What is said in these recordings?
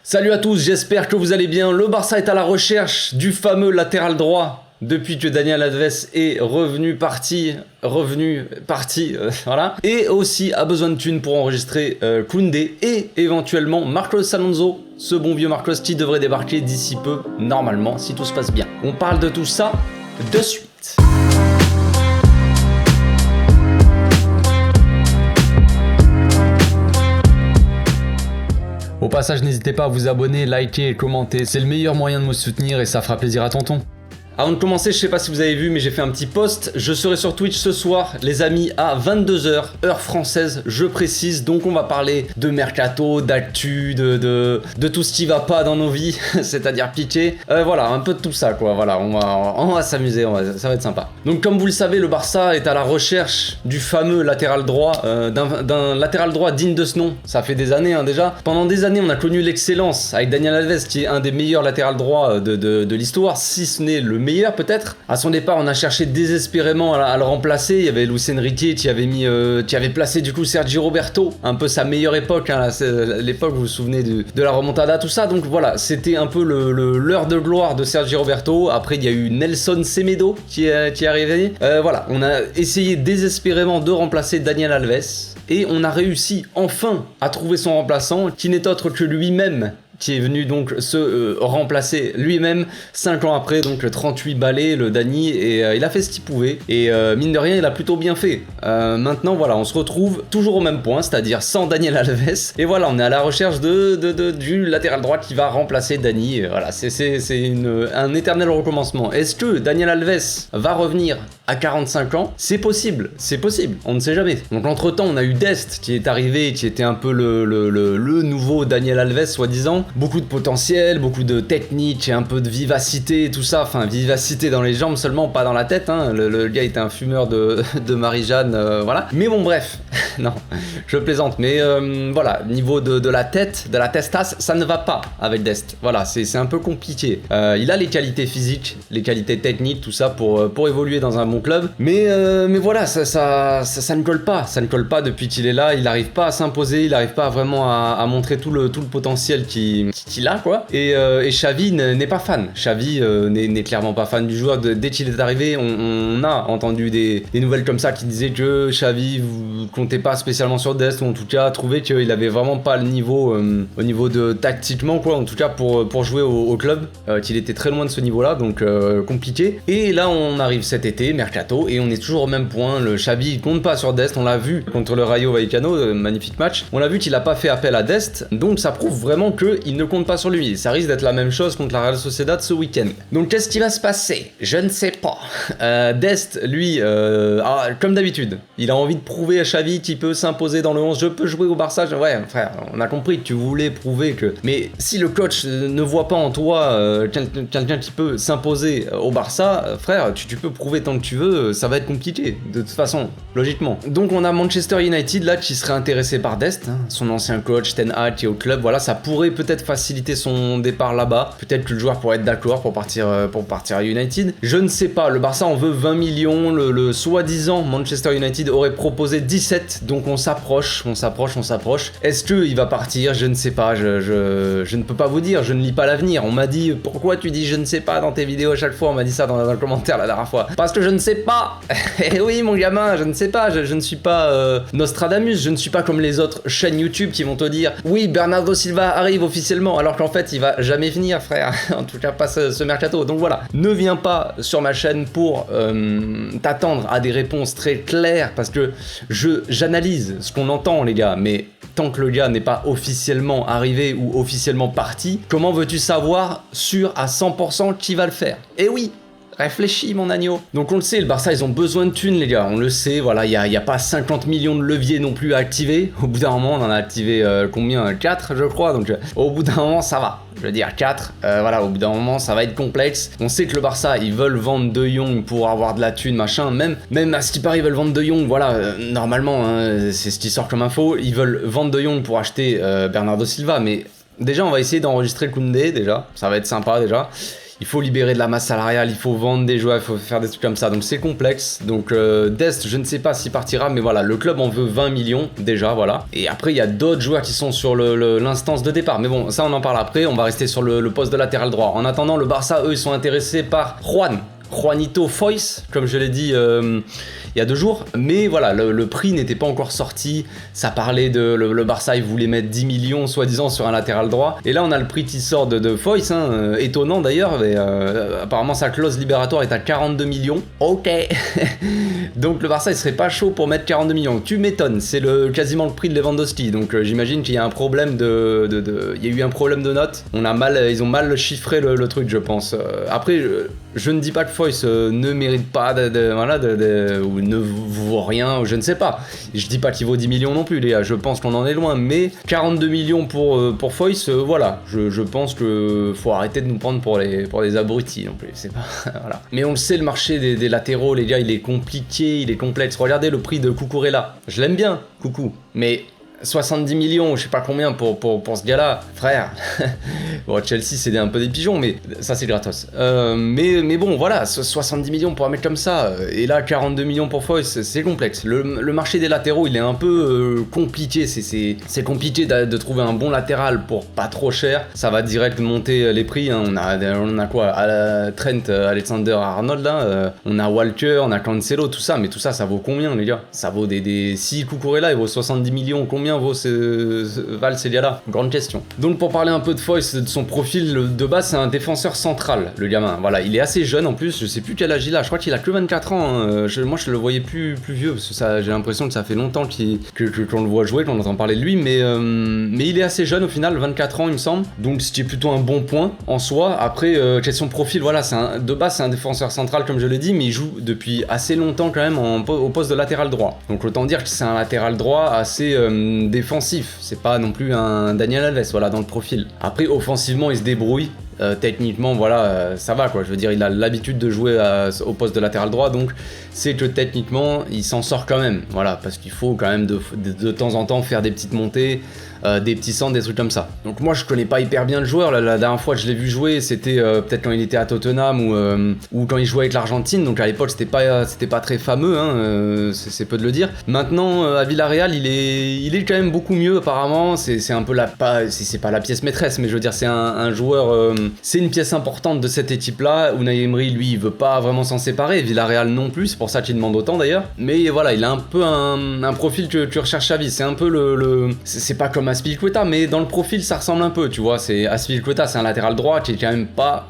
Salut à tous, j'espère que vous allez bien. Le Barça est à la recherche du fameux latéral droit depuis que Daniel Alves est parti, voilà. Et aussi a besoin de thunes pour enregistrer Koundé et éventuellement Marcos Alonso, ce bon vieux Marcos qui devrait débarquer d'ici peu, normalement, si tout se passe bien. On parle de tout ça de suite. Au passage, n'hésitez pas à vous abonner, liker et commenter, c'est le meilleur moyen de me soutenir et ça fera plaisir à tonton. Avant de commencer, je sais pas si vous avez vu, mais j'ai fait un petit post. Je serai sur Twitch ce soir, les amis, à 22h, heure française, je précise. Donc on va parler de mercato, d'actu, de tout ce qui va pas dans nos vies, c'est-à-dire Piqué. Voilà, un peu de tout ça, quoi. Voilà, on va s'amuser, ça va être sympa. Donc comme vous le savez, le Barça est à la recherche du fameux latéral droit, d'un latéral droit digne de ce nom. Ça fait des années, déjà. Pendant des années, on a connu l'excellence avec Daniel Alves, qui est un des meilleurs latérales droits de l'histoire, si ce n'est le meilleur peut-être. À son départ, on a cherché désespérément à le remplacer. Il y avait Luis Enrique qui avait placé du coup Sergi Roberto, un peu sa meilleure époque, hein, l'époque, vous vous souvenez de la remontada, tout ça. Donc voilà, c'était un peu l'heure de gloire de Sergi Roberto. Après, il y a eu Nelson Semedo qui est arrivé. Voilà, on a essayé désespérément de remplacer Daniel Alves et on a réussi enfin à trouver son remplaçant, qui n'est autre que lui-même, qui est venu donc se remplacer lui-même 5 ans après, donc le 38 balais, le Dani, et il a fait ce qu'il pouvait, et mine de rien il a plutôt bien fait. Maintenant voilà, on se retrouve toujours au même point, c'est-à-dire sans Daniel Alves, et voilà, on est à la recherche du latéral droit qui va remplacer Dani, et voilà, c'est un éternel recommencement. Est-ce que Daniel Alves va revenir à 45 ans? C'est possible, on ne sait jamais. Donc entre temps on a eu Dest qui est arrivé, qui était un peu le nouveau Daniel Alves soi-disant. Beaucoup de potentiel, beaucoup de technique et un peu de vivacité, tout ça. Enfin, vivacité dans les jambes seulement, pas dans la tête. Hein. Le gars était un fumeur de Marie-Jeanne, voilà. Mais bon, bref, non, je plaisante. Mais voilà, niveau de la tête, de la testasse, ça ne va pas avec Dest. Voilà, c'est un peu compliqué. Il a les qualités physiques, les qualités techniques, tout ça pour évoluer dans un bon club. Mais voilà, ça ne colle pas. Ça ne colle pas depuis qu'il est là. Il n'arrive pas à s'imposer, il n'arrive pas vraiment à montrer tout le potentiel qu'il a, quoi. Et Xavi n'est pas fan. Xavi n'est clairement pas fan du joueur. Dès qu'il est arrivé, on a entendu des nouvelles comme ça qui disaient que Xavi ne comptait pas spécialement sur Dest, ou en tout cas trouvait qu'il avait vraiment pas le niveau au niveau de tactiquement, quoi, en tout cas pour jouer au club, qu'il était très loin de ce niveau-là, donc compliqué. Et là on arrive cet été, mercato, et on est toujours au même point. Le Xavi il compte pas sur Dest, on l'a vu contre le Rayo Vallecano, magnifique match. On l'a vu qu'il a pas fait appel à Dest, donc ça prouve vraiment qu'il ne compte pas sur lui. Ça risque d'être la même chose contre la Real Sociedad ce week-end. Donc qu'est-ce qui va se passer? Je ne sais pas. Dest, lui, comme d'habitude, il a envie de prouver à Xavi qu'il peut s'imposer dans le 11. Je peux jouer au Barça. Ouais, frère, on a compris que tu voulais prouver que... Mais si le coach ne voit pas en toi quelqu'un qui peut s'imposer au Barça, frère, tu peux prouver tant que tu veux, ça va être compliqué, de toute façon, logiquement. Donc on a Manchester United, là, qui serait intéressé par Dest, hein, son ancien coach, Ten Hag, qui est au club. Voilà, ça pourrait peut-être faciliter son départ là-bas. Peut-être que le joueur pourrait être d'accord pour partir à United. Je ne sais pas. Le Barça en veut 20 millions. Le soi-disant Manchester United aurait proposé 17. Donc on s'approche. Est-ce qu'il va partir? Je ne sais pas. Je ne peux pas vous dire. Je ne lis pas l'avenir. On m'a dit, pourquoi tu dis je ne sais pas dans tes vidéos à chaque fois? On m'a dit ça dans le commentaire la dernière fois. Parce que je ne sais pas. Eh oui, mon gamin, je ne sais pas. Je ne suis pas Nostradamus. Je ne suis pas comme les autres chaînes YouTube qui vont te dire, oui, Bernardo Silva arrive officiellement, alors qu'en fait il va jamais venir, frère. En tout cas pas ce mercato. Donc voilà, ne viens pas sur ma chaîne pour t'attendre à des réponses très claires, parce que j'analyse ce qu'on entend, les gars, mais tant que le gars n'est pas officiellement arrivé ou officiellement parti, comment veux-tu savoir sûr à 100% qui va le faire? Eh oui, réfléchis, mon agneau. Donc on le sait, le Barça, ils ont besoin de thunes, les gars. On le sait, voilà, il y a pas 50 millions de leviers non plus à activer. Au bout d'un moment, on en a activé combien? 4, je crois. Donc au bout d'un moment, ça va. Je veux dire 4. Voilà, au bout d'un moment, ça va être complexe. On sait que le Barça, ils veulent vendre De Jong pour avoir de la thune, machin. Même à ce qui paraît, ils veulent vendre De Jong. Voilà, normalement, hein, c'est ce qui sort comme info. Ils veulent vendre De Jong pour acheter Bernardo Silva. Mais déjà, on va essayer d'enregistrer Koundé, déjà. Ça va être sympa, déjà. il faut libérer de la masse salariale, il faut vendre des joueurs, il faut faire des trucs comme ça, donc c'est complexe. Donc Dest, je ne sais pas s'il partira, mais voilà, le club en veut 20 millions déjà, voilà. Et après, il y a d'autres joueurs qui sont sur l'instance de départ, mais bon, ça on en parle après, on va rester sur le poste de latéral droit. En attendant, le Barça, eux, ils sont intéressés par Juanito Foyth, comme je l'ai dit il y a 2 jours, mais voilà, le prix n'était pas encore sorti. Ça parlait de le Barça, il voulait mettre 10 millions soi-disant sur un latéral droit, et là on a le prix qui sort de Foyth, étonnant d'ailleurs, mais apparemment sa clause libératoire est à 42 millions. Ok. Donc le Barça il serait pas chaud pour mettre 42 millions. Tu m'étonnes, c'est quasiment le prix de Lewandowski, donc j'imagine qu'il y a un problème il y a eu un problème de notes. Ils ont mal chiffré le truc, je pense. Après, je ne dis pas que Foyth ne mérite pas ou ne vaut rien, je ne sais pas. Je dis pas qu'il vaut 10 millions non plus, les gars, je pense qu'on en est loin, mais 42 millions pour Foyth, voilà, je pense que faut arrêter de nous prendre pour des abrutis non plus, c'est pas, voilà. Mais on le sait, le marché des latéraux, les gars, il est compliqué, il est complexe. Regardez le prix de Cucurella, je l'aime bien, Coucou, mais 70 millions, je sais pas combien pour ce gars-là, frère. Bon, Chelsea, c'est un peu des pigeons, mais ça, c'est gratos. Mais bon, voilà, 70 millions pour un mec comme ça, et là, 42 millions pour Foyth, c'est complexe. Le marché des latéraux, il est un peu compliqué. C'est compliqué de trouver un bon latéral pour pas trop cher. Ça va direct monter les prix. Hein. On a quoi, Trent Alexander-Arnold, là. On a Walker, on a Cancelo, tout ça. Mais tout ça, ça vaut combien, les gars? Ça vaut si Cucurella, il vaut 70 millions, combien vaut valent ces gars-là? Grande question. Donc pour parler un peu de Foyth, de son profil de base, c'est un défenseur central, le gamin. Voilà, il est assez jeune en plus, je sais plus quel âge il a, je crois qu'il a que 24 ans. Hein. Moi je le voyais plus vieux, parce que j'ai l'impression que ça fait longtemps qu'on le voit jouer, qu'on entend parler de lui, mais il est assez jeune au final, 24 ans il me semble, donc ce qui est plutôt un bon point en soi. Après, question profil, voilà, de base c'est un défenseur central comme je l'ai dit, mais il joue depuis assez longtemps quand même au poste de latéral droit. Donc autant dire que c'est un latéral droit assez défensif, c'est pas non plus un Daniel Alves, voilà, dans le profil. Après, offensivement, il se débrouille. Techniquement, voilà, ça va quoi. Je veux dire, il a l'habitude de jouer au poste de latéral droit, donc c'est que techniquement, il s'en sort quand même. Voilà, parce qu'il faut quand même de temps en temps faire des petites montées, des petits centres, des trucs comme ça. Donc moi, je connais pas hyper bien le joueur. La dernière fois que je l'ai vu jouer, c'était peut-être quand il était à Tottenham ou quand il jouait avec l'Argentine. Donc à l'époque, c'était pas très fameux, hein, c'est peu de le dire. Maintenant, à Villarreal, il est quand même beaucoup mieux apparemment. C'est un peu c'est pas la pièce maîtresse, mais je veux dire, c'est un joueur. C'est une pièce importante de cette équipe-là. Unai Emery, lui, il veut pas vraiment s'en séparer. Villarreal non plus, c'est pour ça qu'il demande autant d'ailleurs. Mais voilà, il a un peu un profil que recherche Xavi. C'est un peu c'est pas comme Azpilicueta, mais dans le profil, ça ressemble un peu, tu vois. Azpilicueta, c'est un latéral droit qui est quand même pas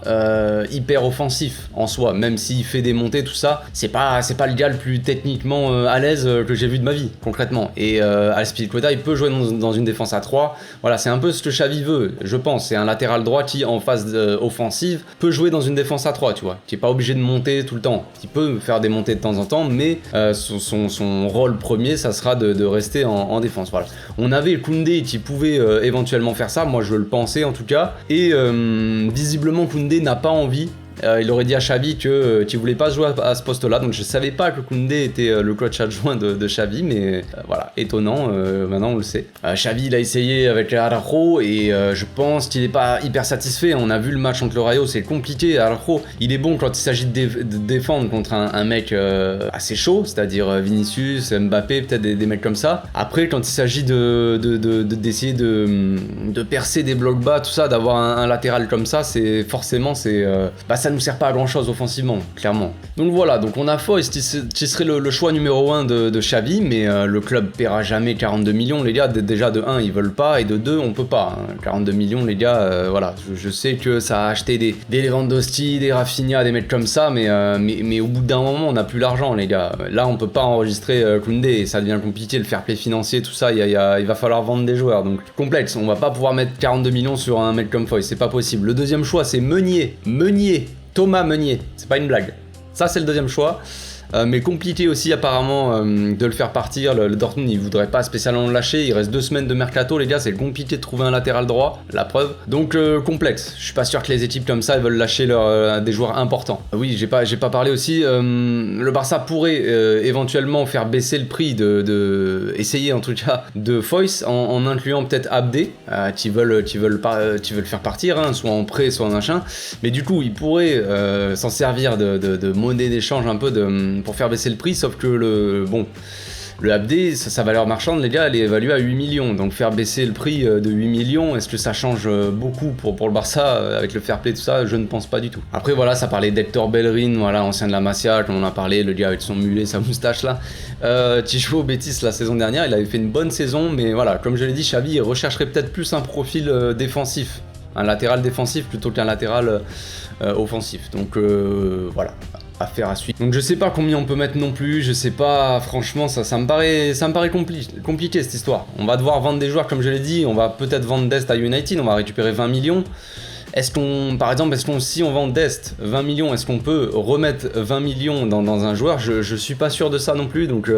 hyper offensif en soi, même s'il fait des montées, tout ça. C'est pas le gars le plus techniquement à l'aise que j'ai vu de ma vie, concrètement. Et Azpilicueta, il peut jouer dans une défense à 3. Voilà, c'est un peu ce que Xavi veut, je pense. C'est un latéral droit qui, en phase offensive, peut jouer dans une défense à 3, tu vois, qui est pas obligé de monter tout le temps, qui peut faire des montées de temps en temps, mais son rôle premier, ça sera de rester en défense. Voilà. On avait Koundé qui pouvait éventuellement faire ça, moi je le pensais en tout cas, et visiblement Koundé n'a pas envie. Il aurait dit à Xavi qu'il voulait pas jouer à ce poste-là, donc je savais pas que Koundé était le coach adjoint de Xavi, mais voilà, étonnant, maintenant on le sait. Xavi il a essayé avec Araujo et je pense qu'il est pas hyper satisfait. On a vu le match contre le Rayo, c'est compliqué. Araujo, il est bon quand il s'agit de défendre contre un mec assez chaud, c'est-à-dire Vinicius, Mbappé, peut-être des mecs comme ça. Après, quand il s'agit d'essayer de percer des blocs bas, tout ça, d'avoir un latéral comme ça, c'est forcément ça nous sert pas à grand chose offensivement, clairement. Donc voilà, donc on a Foyth qui serait le choix numéro 1 de Xavi, mais le club paiera jamais 42 millions, les gars. Déjà de 1, ils veulent pas, et de 2, on peut pas. Hein. 42 millions, les gars, voilà. Je sais que ça a acheté des Lewandowski, des Rafinha, des mecs comme ça, mais au bout d'un moment, on n'a plus l'argent, les gars. Là, on peut pas enregistrer Koundé, et ça devient compliqué, le fair play financier, tout ça, il va falloir vendre des joueurs, donc complexe. On va pas pouvoir mettre 42 millions sur un mec comme Foyth, c'est pas possible. Le deuxième choix, c'est Thomas Meunier, c'est pas une blague. Ça, c'est le deuxième choix. mais compliqué aussi apparemment de le faire partir. Le Dortmund il voudrait pas spécialement le lâcher, il reste 2 semaines de mercato les gars, c'est compliqué de trouver un latéral droit, la preuve. Donc complexe, je suis pas sûr que les équipes comme ça elles veulent lâcher des joueurs importants. Oui, j'ai pas parlé aussi, le Barça pourrait éventuellement faire baisser le prix essayer en tout cas de Foyth en incluant peut-être Abdé, qui veulent faire partir, hein, soit en prêt soit en machin, mais du coup ils pourraient s'en servir de monnaie d'échange un peu pour faire baisser le prix, sauf que le Abdé, sa valeur marchande, les gars, elle est évaluée à 8 millions. Donc faire baisser le prix de 8 millions, est-ce que ça change beaucoup pour le Barça avec le fair play, tout ça? Je ne pense pas du tout. Après, voilà, ça parlait d'Hector Bellerin, voilà, ancien de la Masia, comme on en a parlé, le gars avec son mulet, sa moustache là. Qui jouait au Betis la saison dernière, il avait fait une bonne saison, mais voilà, comme je l'ai dit, Xavi rechercherait peut-être plus un profil défensif. Un latéral défensif plutôt qu'un latéral offensif. Donc voilà. Affaire à suivre. Donc je sais pas combien on peut mettre non plus, je sais pas, franchement ça me paraît compliqué cette histoire. On va devoir vendre des joueurs comme je l'ai dit, on va peut-être vendre Dest à United, on va récupérer 20 millions. Si on vend Dest 20 millions, est-ce qu'on peut remettre 20 millions dans un joueur? Je suis pas sûr de ça non plus, donc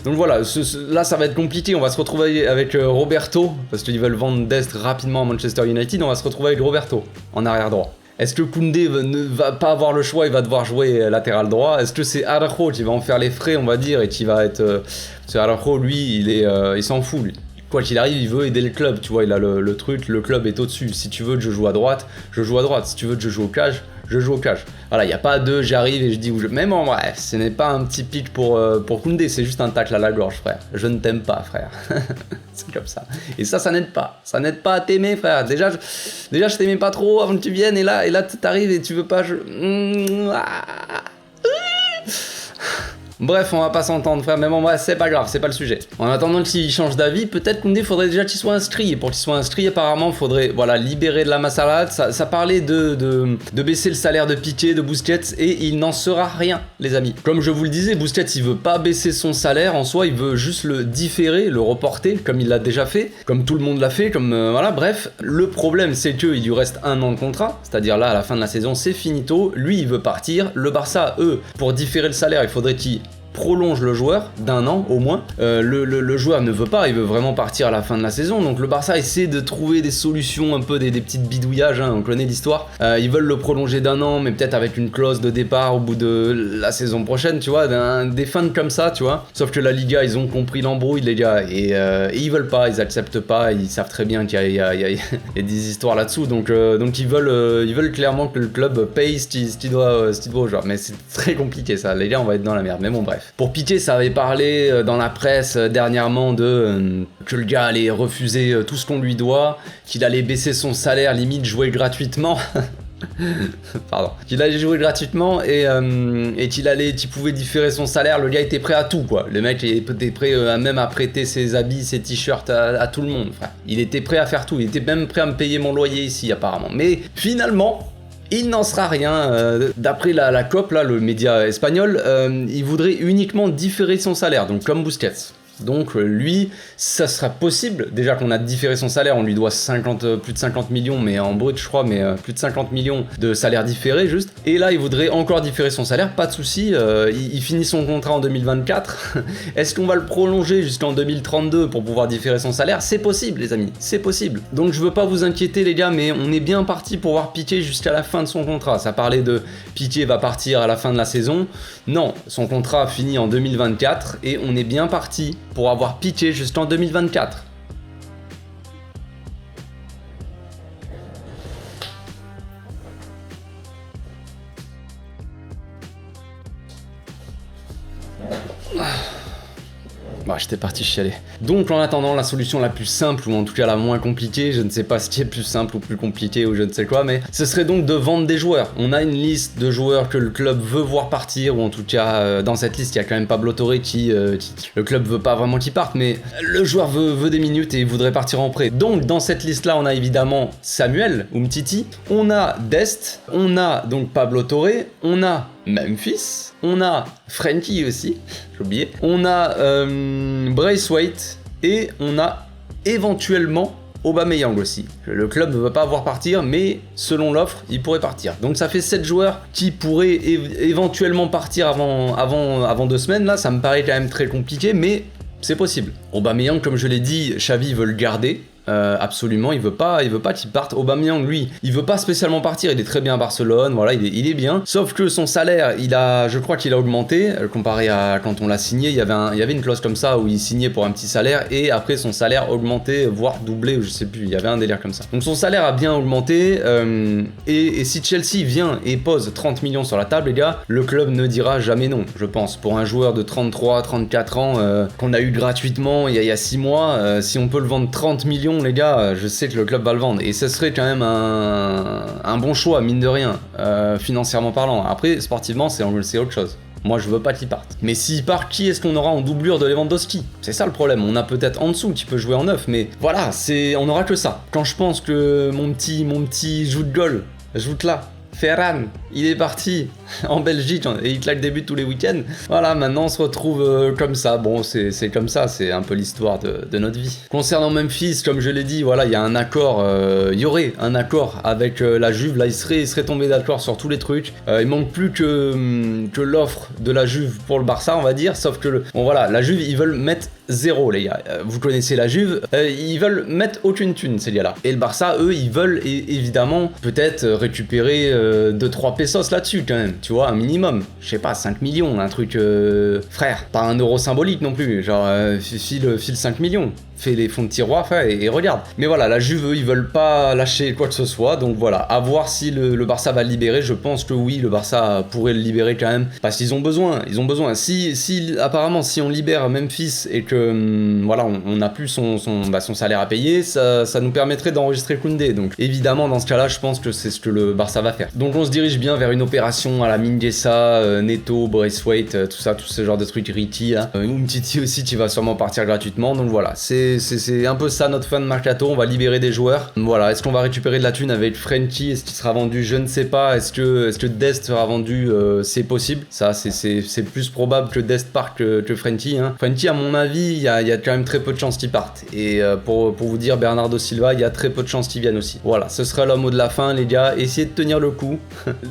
voilà, là ça va être compliqué, on va se retrouver avec Roberto, parce qu'ils veulent vendre Dest rapidement à Manchester United, on va se retrouver avec Roberto en arrière droit. Est-ce que Koundé ne va pas avoir le choix, il va devoir jouer latéral droit? Est-ce que c'est Araujo qui va en faire les frais, on va dire, et qui va être... Parce que Araujo, lui, il s'en fout, lui. Quoi qu'il arrive, il veut aider le club, tu vois, il a le truc, le club est au-dessus. Si tu veux que je joue à droite, je joue à droite. Si tu veux que je joue au cage, je joue au cage. Voilà, il n'y a pas de j'arrive et je dis où je... Même en vrai, ce n'est pas un petit pic pour Koundé, c'est juste un tacle à la gorge, frère. Je ne t'aime pas, frère. C'est comme ça. Et ça n'aide pas. Ça n'aide pas à t'aimer, frère. Déjà, je t'aimais pas trop avant que tu viennes, et là t'arrives et tu veux pas... Bref, on va pas s'entendre, frère, mais bon, ouais, c'est pas grave, c'est pas le sujet. En attendant qu'il change d'avis, peut-être Koundé faudrait déjà qu'il soit inscrit. Et pour qu'il soit inscrit, apparemment, faudrait, voilà, libérer de la Masalade. Ça parlait de baisser le salaire de Piqué, de Busquets, et il n'en sera rien, les amis. Comme je vous le disais, Busquets, il veut pas baisser son salaire en soi, il veut juste le différer, le reporter, comme il l'a déjà fait, comme tout le monde l'a fait, voilà, bref. Le problème, c'est qu'il lui reste 1 an de contrat, c'est-à-dire là, à la fin de la saison, c'est finito. Lui, il veut partir. Le Barça, eux, pour différer le salaire, il faudrait qu'il prolonge le joueur d'1 an au moins. Le joueur ne veut pas, il veut vraiment partir à la fin de la saison, donc le Barça essaie de trouver des solutions, un peu des petites bidouillages, hein, on connaît l'histoire. Ils veulent le prolonger d'1 an, mais peut-être avec une clause de départ au bout de la saison prochaine, tu vois, des fins comme ça, tu vois. Sauf que la Liga, ils ont compris l'embrouille, les gars, et ils veulent pas, ils acceptent pas, ils savent très bien qu'il y a des histoires là-dessous, donc ils veulent clairement que le club paye ce qu'il doit aux joueurs, mais c'est très compliqué ça, les gars, on va être dans la merde, mais bon, bref. Pour Piqué, ça avait parlé dans la presse dernièrement que le gars allait refuser tout ce qu'on lui doit, qu'il allait baisser son salaire, limite jouer gratuitement. Pardon. Qu'il allait jouer gratuitement et qu'il pouvait différer son salaire. Le gars était prêt à tout, quoi. Le mec était prêt même à prêter ses habits, ses t-shirts à tout le monde, frère. Il était prêt à faire tout. Il était même prêt à me payer mon loyer ici, apparemment. Mais finalement, il n'en sera rien. D'après la COP, là, le média espagnol, il voudrait uniquement différer son salaire, donc comme Busquets. Donc lui, ça sera possible, déjà qu'on a différé son salaire, on lui doit plus de 50 millions, mais en brut je crois, mais plus de 50 millions de salaire différé juste, et là il voudrait encore différer son salaire, pas de souci, il finit son contrat en 2024, est-ce qu'on va le prolonger jusqu'en 2032 pour pouvoir différer son salaire? C'est possible les amis, c'est possible. Donc je veux pas vous inquiéter les gars, mais on est bien parti pour voir Piqué jusqu'à la fin de son contrat. Ça parlait de Piqué va partir à la fin de la saison, non, son contrat finit en 2024, et on est bien parti pour avoir Piqué jusqu'en 2024. Bah, j'étais parti chialer. Donc en attendant, la solution la plus simple, ou en tout cas la moins compliquée, je ne sais pas ce qui est plus simple ou plus compliqué ou je ne sais quoi, mais ce serait donc de vendre des joueurs. On a une liste de joueurs que le club veut voir partir, ou en tout cas dans cette liste il y a quand même Pablo Torre qui le club veut pas vraiment qu'il parte, mais le joueur veut des minutes et voudrait partir en prêt. Donc dans cette liste là on a évidemment Samuel Umtiti, on a Dest, on a donc Pablo Torre, on a Memphis, on a Frenkie aussi, j'ai oublié, on a Braithwaite et on a éventuellement Aubameyang aussi. Le club ne veut pas voir partir, mais selon l'offre, il pourrait partir. Donc ça fait 7 joueurs qui pourraient éventuellement partir avant 2 semaines. Là, ça me paraît quand même très compliqué, mais c'est possible. Aubameyang, comme je l'ai dit, Xavi veut le garder. Absolument, il veut pas qu'il parte. Aubameyang, lui, il veut pas spécialement partir, il est très bien à Barcelone, voilà, il est bien. Sauf que son salaire, je crois qu'il a augmenté, comparé à quand on l'a signé, il y avait une clause comme ça où il signait pour un petit salaire et après son salaire augmentait, voire doublé, ou je sais plus, il y avait un délire comme ça. Donc son salaire a bien augmenté, et si Chelsea vient et pose 30 millions sur la table, les gars, le club ne dira jamais non, je pense. Pour un joueur de 33, 34 ans, qu'on a eu gratuitement il y a 6 mois, si on peut le vendre 30 millions, les gars, je sais que le club va le vendre et ce serait quand même un bon choix, mine de rien, financièrement parlant. Après, sportivement, c'est autre chose. Moi, je veux pas qu'il parte. Mais s'il part, qui est-ce qu'on aura en doublure de Lewandowski? C'est ça le problème. On a peut-être en dessous qui peut jouer en neuf, mais voilà, on aura que ça. Quand je pense que mon petit joue de goal, joue là, Ferran, il est parti en Belgique et il claque des buts tous les week-ends. Voilà, maintenant on se retrouve comme ça. Bon, c'est comme ça, c'est un peu l'histoire de notre vie. Concernant Memphis, comme je l'ai dit, voilà, il y a un accord, il y aurait un accord avec la Juve. Là, il serait tombé d'accord sur tous les trucs. Il manque plus que l'offre de la Juve pour le Barça, on va dire. Sauf que, bon voilà, la Juve, ils veulent mettre 0, les gars. Vous connaissez la Juve, ils veulent mettre aucune thune, ces gars-là. Et le Barça, eux, ils veulent évidemment peut-être récupérer 2-3 pesos là-dessus quand même, tu vois, un minimum. Je sais pas, 5 millions, un truc, frère, pas un euro symbolique non plus, genre file 5 millions. Fais les fonds de tiroir, frère, et regarde. Mais voilà, la Juve, eux, ils veulent pas lâcher quoi que ce soit, donc voilà, à voir si le Barça va le libérer. Je pense que oui, le Barça pourrait le libérer quand même, parce qu'ils ont besoin, apparemment, si on libère Memphis et que, voilà, on n'a plus son salaire à payer, ça nous permettrait d'enregistrer Koundé, donc évidemment, dans ce cas-là, je pense que c'est ce que le Barça va faire. Donc on se dirige bien vers une opération à la Mingueza, Neto, Braithwaite, tout ça, tout ce genre de trucs, Riti, hein. Umtiti aussi, qui va sûrement partir gratuitement, donc voilà, c'est un peu ça notre fin de mercato. On va libérer des joueurs. Voilà, est-ce qu'on va récupérer de la thune avec Frenkie? Est-ce qu'il sera vendu? Je ne sais pas. Est-ce que Dest sera vendu? C'est possible. Ça, c'est plus probable que Dest parte que Frenkie, hein. Frenkie, à mon avis, il y a quand même très peu de chances qu'il parte. Et pour vous dire, Bernardo Silva, il y a très peu de chances qu'il vienne aussi. Voilà, ce sera le mot de la fin, les gars. Essayez de tenir le coup.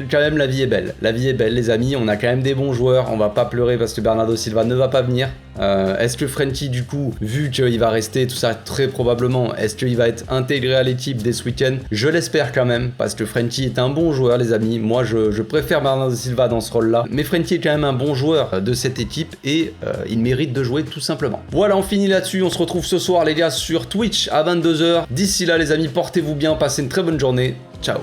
Quand même, la vie est belle. La vie est belle, les amis. On a quand même des bons joueurs. On va pas pleurer parce que Bernardo Silva ne va pas venir. Est-ce que Frenkie, du coup, vu qu'il va rester, tout ça, très probablement, est-ce qu'il va être intégré à l'équipe dès ce week-end? Je l'espère quand même, parce que Frenkie est un bon joueur, les amis. Moi, je préfère Bernardo Silva dans ce rôle-là, mais Frenkie est quand même un bon joueur de cette équipe et il mérite de jouer tout simplement. Voilà, on finit là-dessus. On se retrouve ce soir, les gars, sur Twitch à 22h. D'ici là, les amis, portez-vous bien, passez une très bonne journée. Ciao.